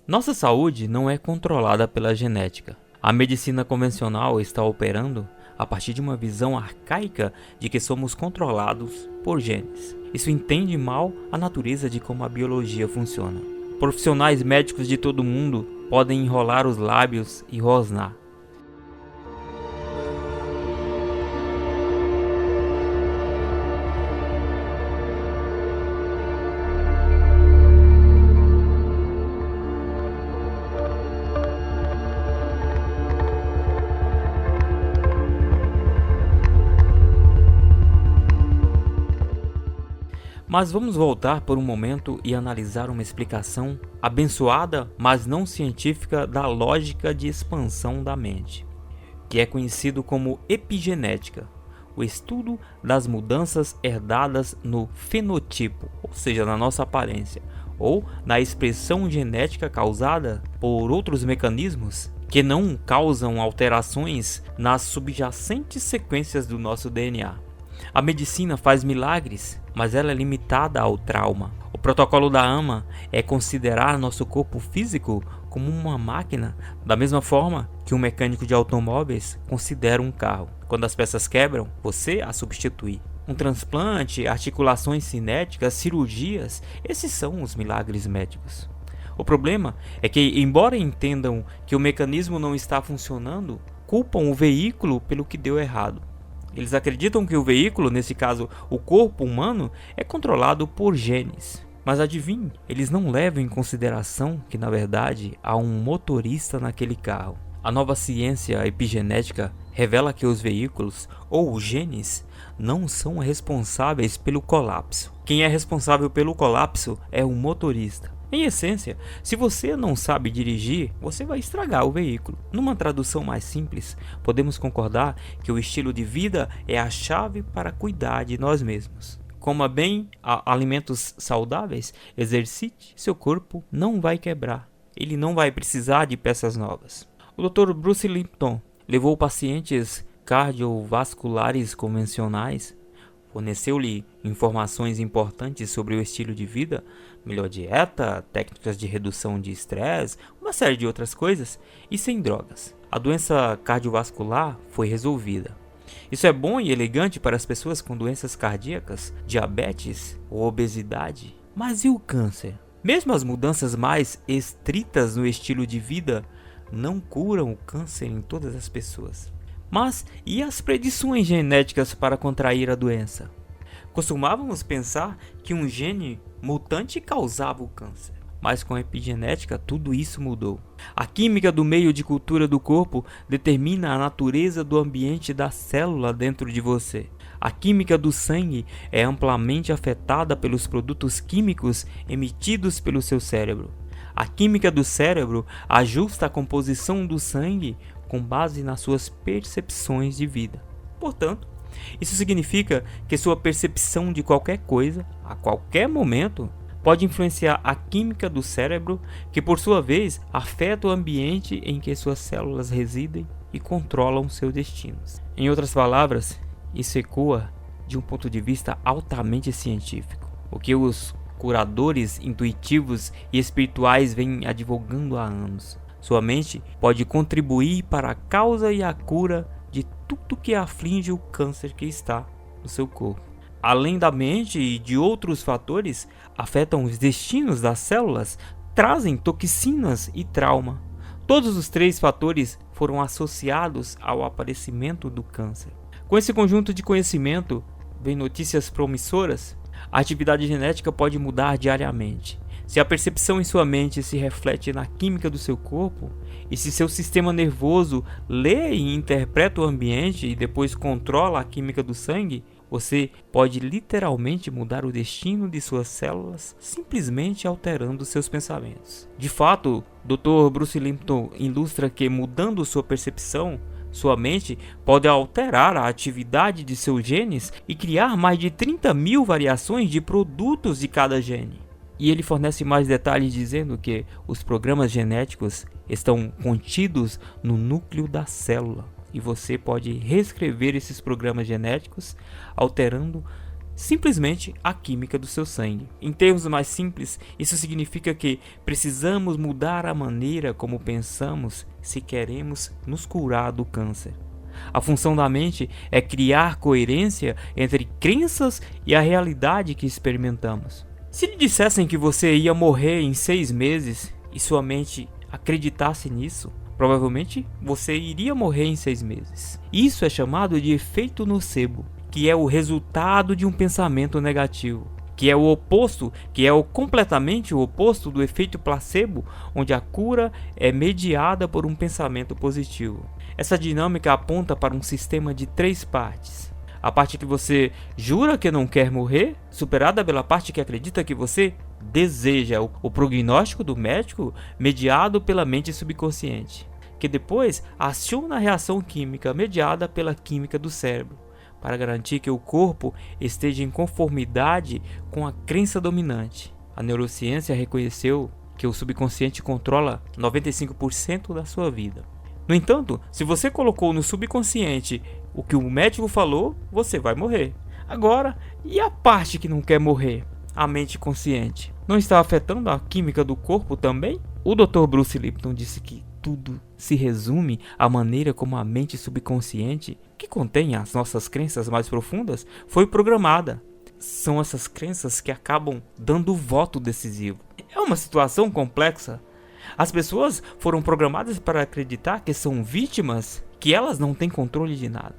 Nossa saúde não é controlada pela genética. A medicina convencional está operando a partir de uma visão arcaica de que somos controlados por genes. Isso entende mal a natureza de como a biologia funciona. Profissionais médicos de todo mundo podem enrolar os lábios e rosnar. Mas vamos voltar por um momento e analisar uma explicação abençoada, mas não científica, da lógica de expansão da mente, que é conhecido como epigenética, o estudo das mudanças herdadas no fenotipo, ou seja, na nossa aparência, ou na expressão genética causada por outros mecanismos que não causam alterações nas subjacentes sequências do nosso DNA. A medicina faz milagres, mas ela é limitada ao trauma. O protocolo da AMA é considerar nosso corpo físico como uma máquina, da mesma forma que um mecânico de automóveis considera um carro. Quando as peças quebram, você as substitui. Um transplante, articulações cinéticas, cirurgias, esses são os milagres médicos. O problema é que, embora entendam que o mecanismo não está funcionando, culpam o veículo pelo que deu errado. Eles acreditam que o veículo, nesse caso o corpo humano, é controlado por genes. Mas adivinhe, eles não levam em consideração que na verdade há um motorista naquele carro. A nova ciência epigenética revela que os veículos, ou os genes, não são responsáveis pelo colapso. Quem é responsável pelo colapso é o motorista. Em essência, se você não sabe dirigir, você vai estragar o veículo. Numa tradução mais simples, podemos concordar que o estilo de vida é a chave para cuidar de nós mesmos. Coma bem, alimentos saudáveis, exercite, seu corpo não vai quebrar. Ele não vai precisar de peças novas. O Dr. Bruce Lipton levou pacientes cardiovasculares convencionais, forneceu-lhe informações importantes sobre o estilo de vida, melhor dieta, técnicas de redução de estresse, uma série de outras coisas, e sem drogas. A doença cardiovascular foi resolvida. Isso é bom e elegante para as pessoas com doenças cardíacas, diabetes ou obesidade. Mas e o câncer? Mesmo as mudanças mais estritas no estilo de vida não curam o câncer em todas as pessoas. Mas e as predições genéticas para contrair a doença? Costumávamos pensar que um gene mutante causava o câncer, mas com a epigenética tudo isso mudou. A química do meio de cultura do corpo determina a natureza do ambiente da célula dentro de você. A química do sangue é amplamente afetada pelos produtos químicos emitidos pelo seu cérebro. A química do cérebro ajusta a composição do sangue com base nas suas percepções de vida. Portanto, isso significa que sua percepção de qualquer coisa, a qualquer momento, pode influenciar a química do cérebro, que por sua vez afeta o ambiente em que suas células residem e controlam seus destinos. Em outras palavras, isso ecoa de um ponto de vista altamente científico, o que os curadores intuitivos e espirituais vêm advogando há anos. Sua mente pode contribuir para a causa e a cura de tudo que aflige o câncer que está no seu corpo. Além da mente e de outros fatores afetam os destinos das células, trazem toxinas e trauma. Todos os três fatores foram associados ao aparecimento do câncer. Com esse conjunto de conhecimento, vem notícias promissoras. A atividade genética pode mudar diariamente. Se a percepção em sua mente se reflete na química do seu corpo, e se seu sistema nervoso lê e interpreta o ambiente e depois controla a química do sangue, você pode literalmente mudar o destino de suas células simplesmente alterando seus pensamentos. De fato, Dr. Bruce Lipton ilustra que mudando sua percepção, sua mente pode alterar a atividade de seus genes e criar mais de 30 mil variações de produtos de cada gene. E ele fornece mais detalhes dizendo que os programas genéticos estão contidos no núcleo da célula e você pode reescrever esses programas genéticos alterando simplesmente a química do seu sangue. Em termos mais simples, isso significa que precisamos mudar a maneira como pensamos se queremos nos curar do câncer. A função da mente é criar coerência entre crenças e a realidade que experimentamos. Se lhe dissessem que você ia morrer em 6 meses e sua mente acreditasse nisso, provavelmente você iria morrer em 6 meses. Isso é chamado de efeito nocebo, que é o resultado de um pensamento negativo, que é o oposto, completamente o oposto do efeito placebo, onde a cura é mediada por um pensamento positivo. Essa dinâmica aponta para um sistema de 3 partes. A parte que você jura que não quer morrer, superada pela parte que acredita que você deseja, o prognóstico do médico mediado pela mente subconsciente, que depois aciona a reação química mediada pela química do cérebro, para garantir que o corpo esteja em conformidade com a crença dominante. A neurociência reconheceu que o subconsciente controla 95% da sua vida. No entanto, se você colocou no subconsciente o que o médico falou, você vai morrer. Agora, e a parte que não quer morrer? A mente consciente. Não está afetando a química do corpo também? O Dr. Bruce Lipton disse que tudo se resume à maneira como a mente subconsciente, que contém as nossas crenças mais profundas, foi programada. São essas crenças que acabam dando o voto decisivo. É uma situação complexa. As pessoas foram programadas para acreditar que são vítimas, que elas não têm controle de nada.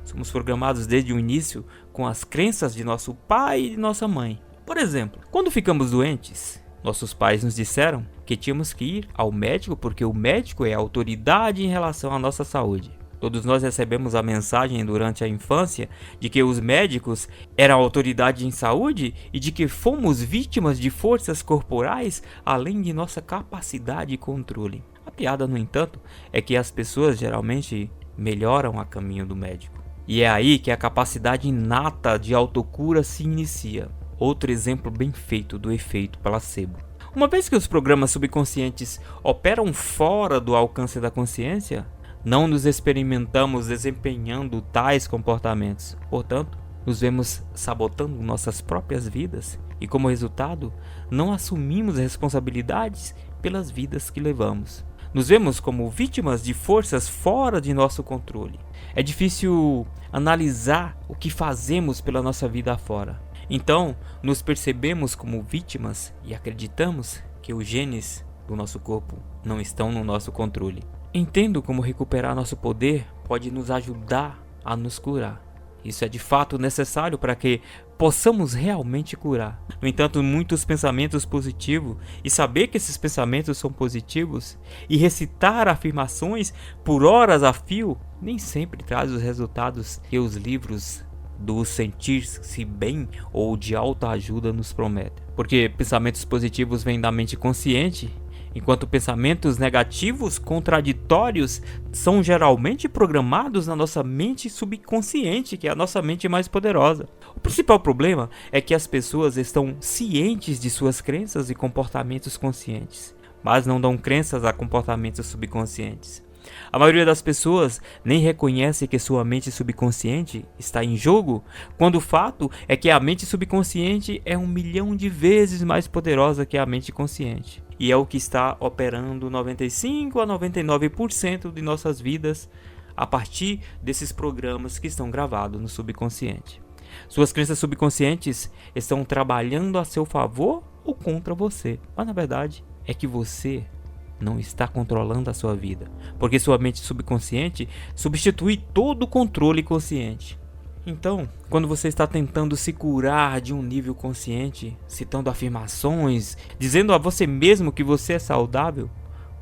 Somos programados desde o início com as crenças de nosso pai e de nossa mãe. Por exemplo, quando ficamos doentes, nossos pais nos disseram que tínhamos que ir ao médico porque o médico é a autoridade em relação à nossa saúde. Todos nós recebemos a mensagem durante a infância de que os médicos eram autoridade em saúde e de que fomos vítimas de forças corporais além de nossa capacidade de controle. A piada, no entanto, é que as pessoas geralmente melhoram a caminho do médico. E é aí que a capacidade inata de autocura se inicia. Outro exemplo bem feito do efeito placebo. Uma vez que os programas subconscientes operam fora do alcance da consciência, não nos experimentamos desempenhando tais comportamentos. Portanto, nos vemos sabotando nossas próprias vidas e, como resultado, não assumimos responsabilidades pelas vidas que levamos. Nos vemos como vítimas de forças fora de nosso controle. É difícil analisar o que fazemos pela nossa vida afora. Então, nos percebemos como vítimas e acreditamos que os genes do nosso corpo não estão no nosso controle. Entendo como recuperar nosso poder pode nos ajudar a nos curar. Isso é de fato necessário para que possamos realmente curar. No entanto, muitos pensamentos positivos e saber que esses pensamentos são positivos e recitar afirmações por horas a fio nem sempre traz os resultados que os livros do sentir-se bem ou de autoajuda nos prometem. Porque pensamentos positivos vêm da mente consciente, enquanto pensamentos negativos, contraditórios, são geralmente programados na nossa mente subconsciente, que é a nossa mente mais poderosa. O principal problema é que as pessoas estão cientes de suas crenças e comportamentos conscientes, mas não dão crenças a comportamentos subconscientes. A maioria das pessoas nem reconhece que sua mente subconsciente está em jogo, quando o fato é que a mente subconsciente é 1 milhão de vezes mais poderosa que a mente consciente. E é o que está operando 95 a 99% de nossas vidas a partir desses programas que estão gravados no subconsciente. Suas crenças subconscientes estão trabalhando a seu favor ou contra você, mas na verdade é que você não está controlando a sua vida, porque sua mente subconsciente substitui todo o controle consciente. Então, quando você está tentando se curar de um nível consciente, citando afirmações, dizendo a você mesmo que você é saudável,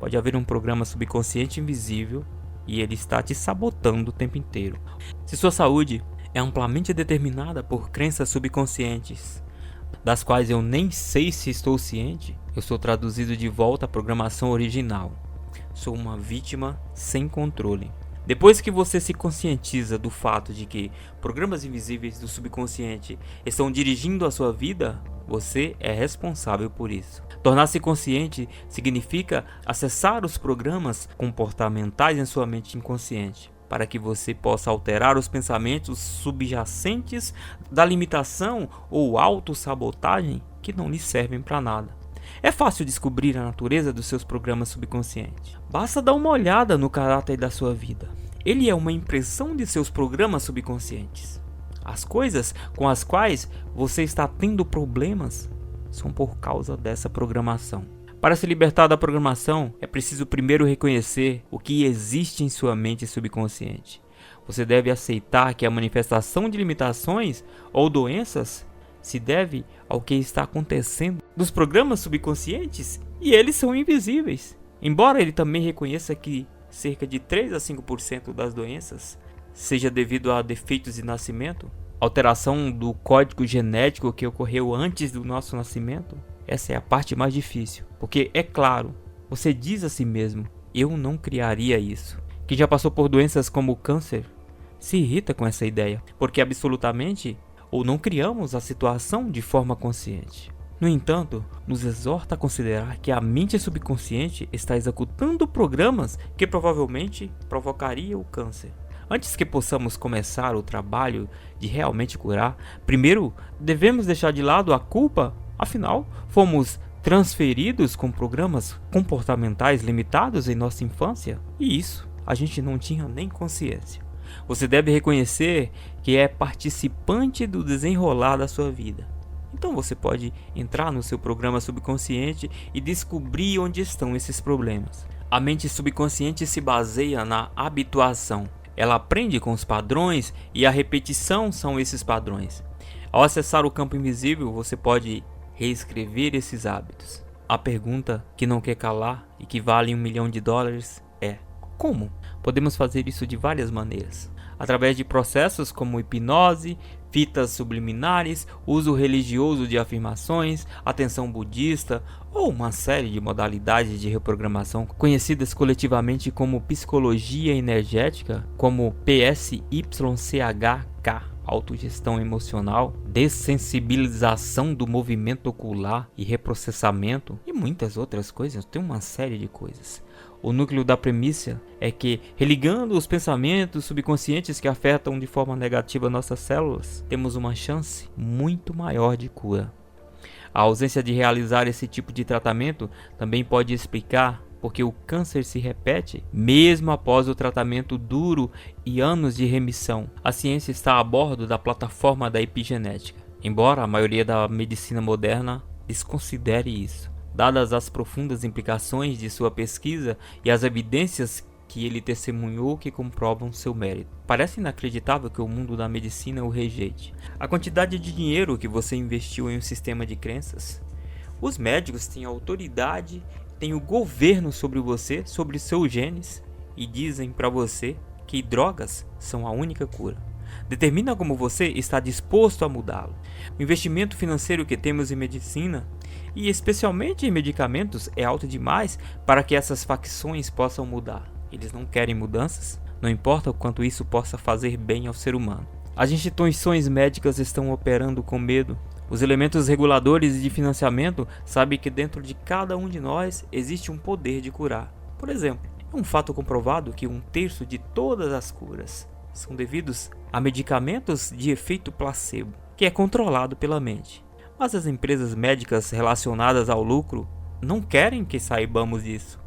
pode haver um programa subconsciente invisível e ele está te sabotando o tempo inteiro. Se sua saúde é amplamente determinada por crenças subconscientes, das quais eu nem sei se estou ciente, eu sou traduzido de volta à programação original. Sou uma vítima sem controle. Depois que você se conscientiza do fato de que programas invisíveis do subconsciente estão dirigindo a sua vida, você é responsável por isso. Tornar-se consciente significa acessar os programas comportamentais em sua mente inconsciente. para que você possa alterar os pensamentos subjacentes da limitação ou autossabotagem que não lhe servem para nada. É fácil descobrir a natureza dos seus programas subconscientes. Basta dar uma olhada no caráter da sua vida. Ele é uma impressão de seus programas subconscientes. As coisas com as quais você está tendo problemas são por causa dessa programação. Para se libertar da programação, é preciso primeiro reconhecer o que existe em sua mente subconsciente. Você deve aceitar que a manifestação de limitações ou doenças se deve ao que está acontecendo nos programas subconscientes e eles são invisíveis. Embora ele também reconheça que cerca de 3 a 5% das doenças seja devido a defeitos de nascimento, alteração do código genético que ocorreu antes do nosso nascimento, essa é a parte mais difícil, porque é claro, você diz a si mesmo, eu não criaria isso. Quem já passou por doenças como o câncer se irrita com essa ideia, porque absolutamente ou não criamos a situação de forma consciente. No entanto, nos exorta a considerar que a mente subconsciente está executando programas que provavelmente provocariam o câncer. Antes que possamos começar o trabalho de realmente curar, primeiro devemos deixar de lado a culpa. Afinal, fomos transferidos com programas comportamentais limitados em nossa infância e isso a gente não tinha nem consciência. Você deve reconhecer que é participante do desenrolar da sua vida. Então você pode entrar no seu programa subconsciente e descobrir onde estão esses problemas. A mente subconsciente se baseia na habituação. Ela aprende com os padrões e a repetição são esses padrões. Ao acessar o campo invisível, você pode reescrever esses hábitos. A pergunta que não quer calar e que vale $1 milhão é: como? Podemos fazer isso de várias maneiras. Através de processos como hipnose, fitas subliminares, uso religioso de afirmações, atenção budista ou uma série de modalidades de reprogramação conhecidas coletivamente como psicologia energética, como PSYCHK. Autogestão emocional, dessensibilização do movimento ocular e reprocessamento e muitas outras coisas, tem uma série de coisas. O núcleo da premissa é que, religando os pensamentos subconscientes que afetam de forma negativa nossas células, temos uma chance muito maior de cura. A ausência de realizar esse tipo de tratamento também pode explicar porque o câncer se repete mesmo após o tratamento duro e anos de remissão. A ciência está a bordo da plataforma da epigenética, embora a maioria da medicina moderna desconsidere isso. Dadas as profundas implicações de sua pesquisa e as evidências que ele testemunhou que comprovam seu mérito. Parece inacreditável que o mundo da medicina o rejeite. A quantidade de dinheiro que você investiu em um sistema de crenças. Os médicos têm autoridade, têm o governo sobre você, sobre seus genes, e dizem para você que drogas são a única cura. Determina como você está disposto a mudá-lo. O investimento financeiro que temos em medicina, e especialmente em medicamentos, é alto demais para que essas facções possam mudar. Eles não querem mudanças, não importa o quanto isso possa fazer bem ao ser humano. As instituições médicas estão operando com medo. Os elementos reguladores de financiamento sabem que dentro de cada um de nós existe um poder de curar. Por exemplo, é um fato comprovado que 1/3 de todas as curas são devidos a medicamentos de efeito placebo, que é controlado pela mente. Mas as empresas médicas relacionadas ao lucro não querem que saibamos disso.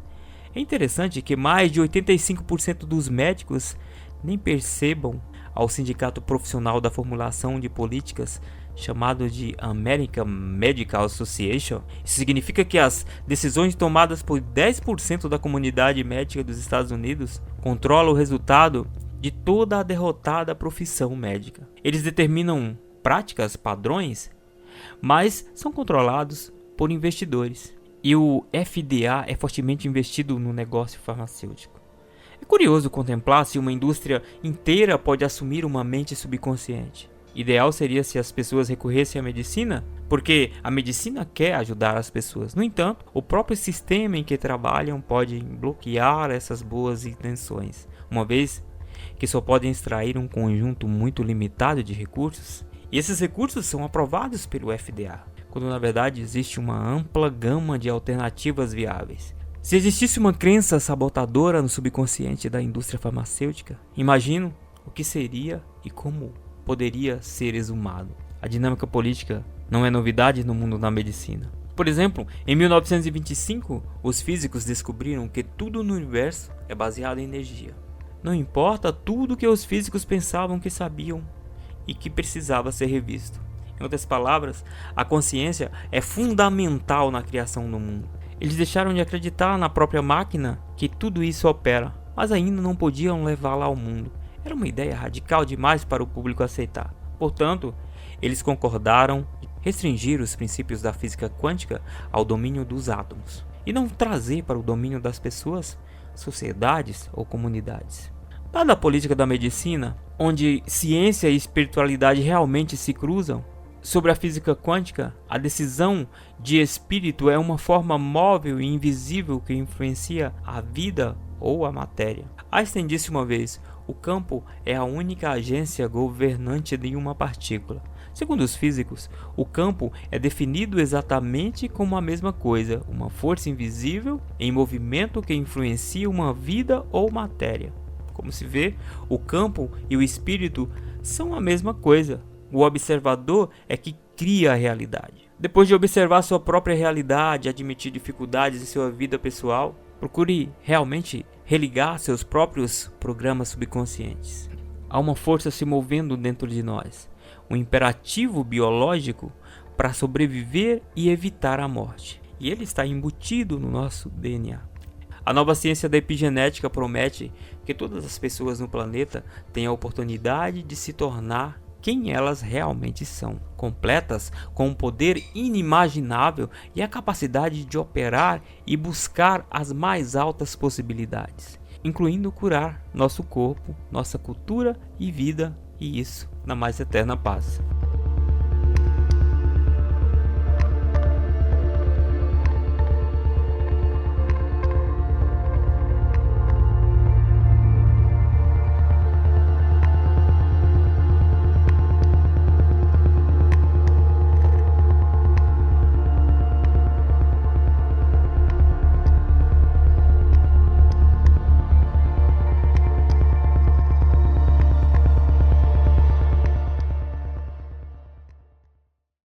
É interessante que mais de 85% dos médicos nem percebam ao Sindicato Profissional da Formulação de Políticas, chamado de American Medical Association. Isso significa que as decisões tomadas por 10% da comunidade médica dos Estados Unidos controlam o resultado de toda a derrotada profissão médica. Eles determinam práticas, padrões, mas são controlados por investidores. E o FDA é fortemente investido no negócio farmacêutico. É curioso contemplar se uma indústria inteira pode assumir uma mente subconsciente. Ideal seria se as pessoas recorressem à medicina, porque a medicina quer ajudar as pessoas. No entanto, o próprio sistema em que trabalham pode bloquear essas boas intenções, uma vez que só podem extrair um conjunto muito limitado de recursos. E esses recursos são aprovados pelo FDA, quando na verdade existe uma ampla gama de alternativas viáveis. Se existisse uma crença sabotadora no subconsciente da indústria farmacêutica, imagino o que seria e como poderia ser exumado. A dinâmica política não é novidade no mundo da medicina. Por exemplo, em 1925, os físicos descobriram que tudo no universo é baseado em energia. Não importa tudo que os físicos pensavam que sabiam e que precisava ser revisto. Em outras palavras, a consciência é fundamental na criação do mundo. Eles deixaram de acreditar na própria máquina que tudo isso opera, mas ainda não podiam levá-la ao mundo. Era uma ideia radical demais para o público aceitar. Portanto, eles concordaram em restringir os princípios da física quântica ao domínio dos átomos e não trazer para o domínio das pessoas, sociedades ou comunidades. Dada a política da medicina, onde ciência e espiritualidade realmente se cruzam, sobre a física quântica, a decisão de espírito é uma forma móvel e invisível que influencia a vida ou a matéria. Einstein disse uma vez: o campo é a única agência governante de uma partícula. Segundo os físicos, o campo é definido exatamente como a mesma coisa, uma força invisível em movimento que influencia uma vida ou matéria. Como se vê, o campo e o espírito são a mesma coisa. O observador é que cria a realidade. Depois de observar sua própria realidade e admitir dificuldades em sua vida pessoal, procure realmente religar seus próprios programas subconscientes. Há uma força se movendo dentro de nós, um imperativo biológico para sobreviver e evitar a morte. E ele está embutido no nosso DNA. A nova ciência da epigenética promete que todas as pessoas no planeta tenham a oportunidade de se tornar quem elas realmente são, completas com um poder inimaginável e a capacidade de operar e buscar as mais altas possibilidades, incluindo curar nosso corpo, nossa cultura e vida, e isso na mais eterna paz.